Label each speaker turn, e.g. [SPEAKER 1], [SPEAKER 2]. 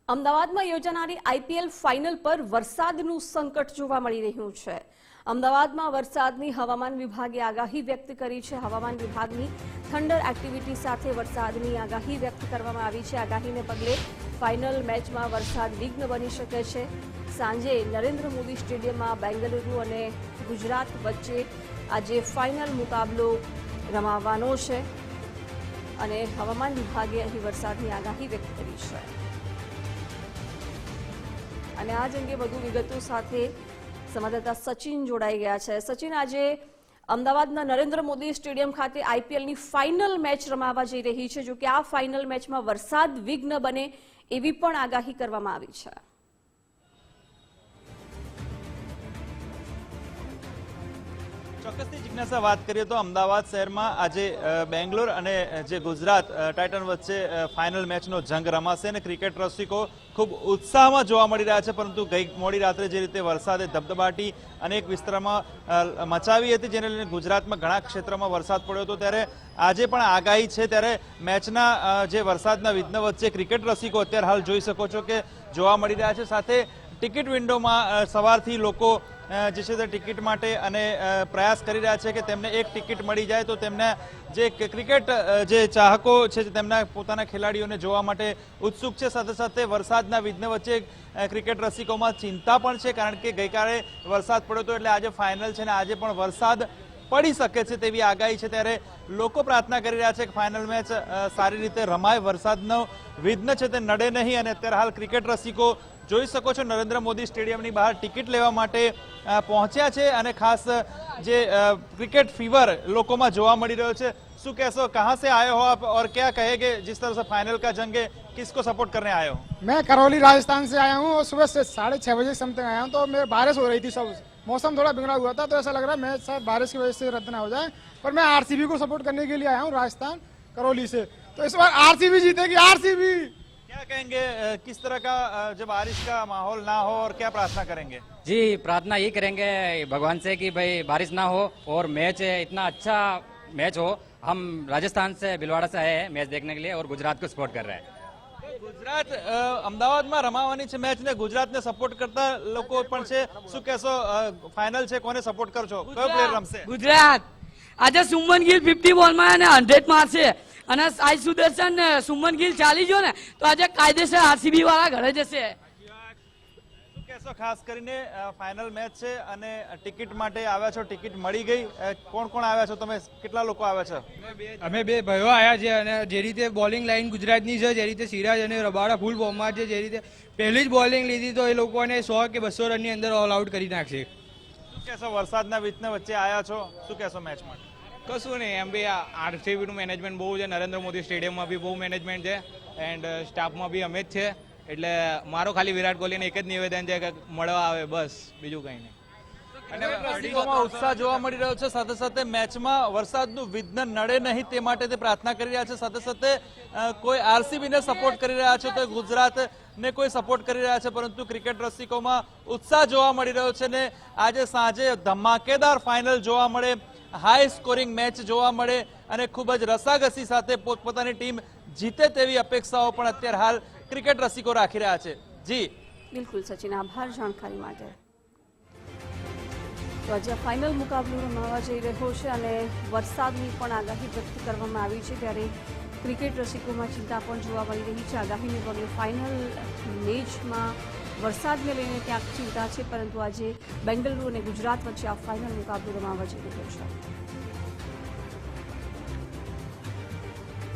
[SPEAKER 1] અમદાવાદમાં યોજાનારી IPL final પર વરસાદનું સંકટ જોવા મળી રહ્યું છે। અમદાવાદમાં વરસાદની હવામાન વિભાગે આગાહી વ્યક્ત કરી છે। હવામાન વિભાગની થંડર એક્ટિવિટી સાથે વરસાદની આગાહી વ્યક્ત કરવામાં આવી છે। આગાહીને પગલે ફાઇનલ મેચમાં વરસાદ વિઘ્ન બની શકે છે। સાંજે નરેન્દ્ર મોદી સ્ટેડિયમમાં બેંગલુરુ અને ગુજરાત વચ્ચે આજે ફાઇનલ મુકાબલો રમાવાનો છે અને હવામાન વિભાગે અહીં વરસાદની આગાહી વ્યક્ત કરી છે। અને આજ અંગે વધુ વિગતો સાથે સંવાદદાતા સચિન જોડાઈ ગયા છે। સચિન, આજે અમદાવાદના નરેન્દ્ર મોદી સ્ટેડિયમ ખાતે આઈપીએલની ફાઇનલ મેચ રમાવા જઈ રહી છે। જો કે આ ફાઇનલ મેચમાં વરસાદ વિઘ્ન બને એવી પણ આગાહી કરવામાં આવી છે।
[SPEAKER 2] ચોક્કસથી જિજ્ઞાસા વાત કરીએ તો અમદાવાદ શહેરમાં આજે બેંગ્લોર અને જે ગુજરાત ટાઇટન વચ્ચે ફાઇનલ મેચનો જંગ રમાશે અને ક્રિકેટ રસિકો ખૂબ ઉત્સાહમાં જોવા મળી રહ્યા છે। પરંતુ ગઈ મોડી રાત્રે જે રીતે વરસાદે ધબધબાટી અનેક વિસ્તારમાં મચાવી હતી, જેને લઈને ગુજરાતમાં ઘણા ક્ષેત્રોમાં વરસાદ પડ્યો હતો, ત્યારે આજે પણ આગાહી છે। ત્યારે મેચના જે વરસાદના વિઘ્ન વચ્ચે ક્રિકેટ રસિકો અત્યારે હાલ જોઈ શકો છો કે જોવા મળી રહ્યા છે। સાથે ટિકિટ વિન્ડોમાં સવારથી લોકો જે છે તે ટિકિટ માટે અને પ્રયાસ કરી રહ્યા છે કે તેમને એક ટિકિટ મળી જાય તો તેમને જે ક્રિકેટ જે ચાહકો છે તેમના પોતાના ખેલાડીઓને જોવા માટે ઉત્સુક છે। સાથે સાથે વરસાદના વિઘ્ન વચ્ચે ક્રિકેટ રસિકોમાં ચિંતા પણ છે, કારણ કે ગઈકાલે વરસાદ પડ્યો હતો એટલે આજે ફાઇનલ છે અને આજે પણ વરસાદ પડી શકે છે તેવી આગાહી છે। ત્યારે લોકો પ્રાર્થના કરી રહ્યા છે કે ફાઇનલ મેચ સારી રીતે રમાય, વરસાદનો વિઘ્ન છે તે નડે નહીં। અને અત્યારે હાલ ક્રિકેટ રસિકો જોઈ શકો છો નરેન્દ્ર મોદી સ્ટેડિયમની બહાર ટિકિટ લેવા માટે પહોંચ્યા છે અને ખાસ જે ક્રિકેટ ફીવર લોકોમાં જોવા મળી રહ્યો છે। શું કહેશો, कहाँ से आए हो आप और क्या कहेंगे जिस तरह से फाइनल का जंग है, किसको सपोर्ट करने आए हो?
[SPEAKER 3] मैं करौली राजस्थान से आया हूँ और सुबह से 6:30 बजे समथिंग आया हूँ। तो मेरे बारिश हो रही थी, सब मौसम थोड़ा बिगड़ा हुआ था, तो ऐसा लग रहा है मैच शायद बारिश की वजह से रद्द ना हो जाए। पर मैं आरसीबी को सपोर्ट करने के लिए आया हूँ राजस्थान करौली से। तो इस बार आरसीबी जीतेगी, आरसीबी।
[SPEAKER 2] क्या कहेंगे, किस तरह का जब बारिश का माहौल ना हो और क्या प्रार्थना करेंगे?
[SPEAKER 4] जी, प्रार्थना यही करेंगे भगवान से कि भाई बारिश ना हो और मैच इतना अच्छा मैच हो। हम राजस्थान से भीलवाड़ा से आए हैं मैच देखने के लिए और गुजरात को सपोर्ट कर रहे हैं।
[SPEAKER 2] ગુજરાત અમદાવાદમાં રમાવાની છે મેચ ને ગુજરાતને સપોર્ટ કરતા લોકો પણ છે। શું કહેશો, ફાઇનલ છે, કોને સપોર્ટ કરશો, કયો પ્લેયર રમશે?
[SPEAKER 5] ગુજરાત આજે સુમન ગિલ 50 બોલમાં અને 100 મારશે અને સાઈ સુદર્શન સુમન ગિલ ચાલી ગયો ને તો આજે કાયદેસર આરસીબી વાળા ઘરે જશે।
[SPEAKER 2] શું કહેશો, ખાસ કરીને ફાઇનલ મેચ છે અને ટિકિટ માટે આવ્યા છો, ટિકિટ મળી ગઈ, કોણ કોણ આવ્યા છો તમે, કેટલા લોકો આવ્યા છો?
[SPEAKER 6] અમે બે ભાઈઓ આવ્યા છે અને જે રીતે બોલિંગ લાઈન ગુજરાતની છે, જે રીતે સિરાજ અને રબાડા ફૂલ ફોર્મમાં છે, જે રીતે પહેલી જ બોલિંગ લીધી તો એ લોકોને 100 કે 200 રનની અંદર ઓલ આઉટ કરી નાખશે।
[SPEAKER 2] શું કહેશો, વરસાદના વિઘ્ન વચ્ચે આવ્યા છો, શું કહેશો મેચ માટે?
[SPEAKER 6] કશું નહીં, એમ બી આરસીબીનું મેનેજમેન્ટ બહુ છે, નરેન્દ્ર મોદી સ્ટેડિયમમાં બી બહુ મેનેજમેન્ટ છે એન્ડ સ્ટાફમાં બી અમે જ છે, એટલે મારો ખાલી વિરાટ કોહલીને એક જ નિવેદન છે કે મળવા આવે બસ, બીજું કંઈ નહીં।
[SPEAKER 2] અને રસિકોમાં ઉત્સાહ જોવા મળી રહ્યો છે। સાથે સાથે મેચમાં વરસાદનું વિઘ્ન નડે નહીં તે માટે તે પ્રાર્થના કરી રહ્યા છે। સાથે સાથે કોઈ આરસીબીને સપોર્ટ કરી રહ્યા છે તો ગુજરાતને કોઈ સપોર્ટ કરી રહ્યા છે, પરંતુ ક્રિકેટ રસિકોમાં ઉત્સાહ જોવા મળી રહ્યો છે ને આજે સાંજે ધમાકેદાર ફાઇનલ જોવા મળે, હાઈ સ્કોરિંગ મેચ જોવા મળે અને ખૂબ જ રસાકસી સાથે પોતપોતાની ટીમ જીતે તેવી અપેક્ષાઓ પણ અત્યારે હાલ ક્રિકેટ રસિકો રાખી રહ્યા છે। જી
[SPEAKER 1] બિલકુલ સચિન, આભાર જાણકારી માટે। તો આજે ફાઇનલ મુકાબલો રમાવા જઈ રહ્યો છે અને વરસાદની પણ આગાહી વ્યક્ત કરવામાં આવી છે, ત્યારે ક્રિકેટ રસિકોમાં ચિંતા પણ જોવા મળી રહી છે। આગાહીને પગલે ફાઇનલ મેચમાં વરસાદને લઈને ક્યાંક ચિંતા છે, પરંતુ આજે બેંગલુરુ અને ગુજરાત વચ્ચે આ ફાઇનલ મુકાબલો રમાવા જઈ રહ્યો છે।